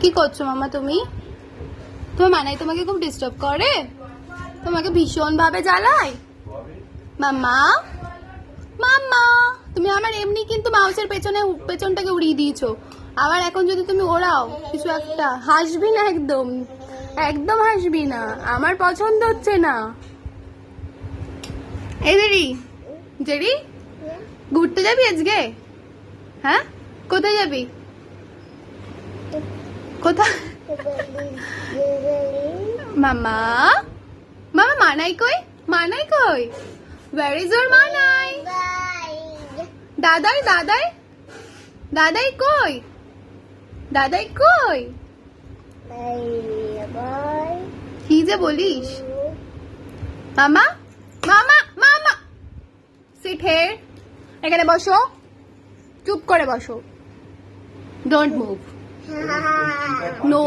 কি করছো মামা তুমি? তোমার মানাই তোমাকে খুব ডিস্টার্ব করে, তোমাকে ভীষণ ভাবে জ্বালায়। মাম্মা মাম্মা, তুমি আমার এমনি কিন্তু মাউসের পেছনটাকে উড়িয়ে দিয়েছো, আবার এখন যদি তুমি ওড়াও কিছু একটা, হাসবি না, একদম একদম হাসবি না, আমার পছন্দ হচ্ছে না। এই জেরি, জেরি ঘুরতে যাবি আজকে? হ্যাঁ, কোথায় যাবি? কোথায়? মামা মামা, মানাই কই? মানাই কই? Where is your মানাই? দাদাই দাদাই দাদাই কই? দাদাই কই? কি যে বলিস? মামা মামা মামা, সিট হিয়ার, এখানে বসো, চুপ করে বসো, ডোন্ট মুভ, নো।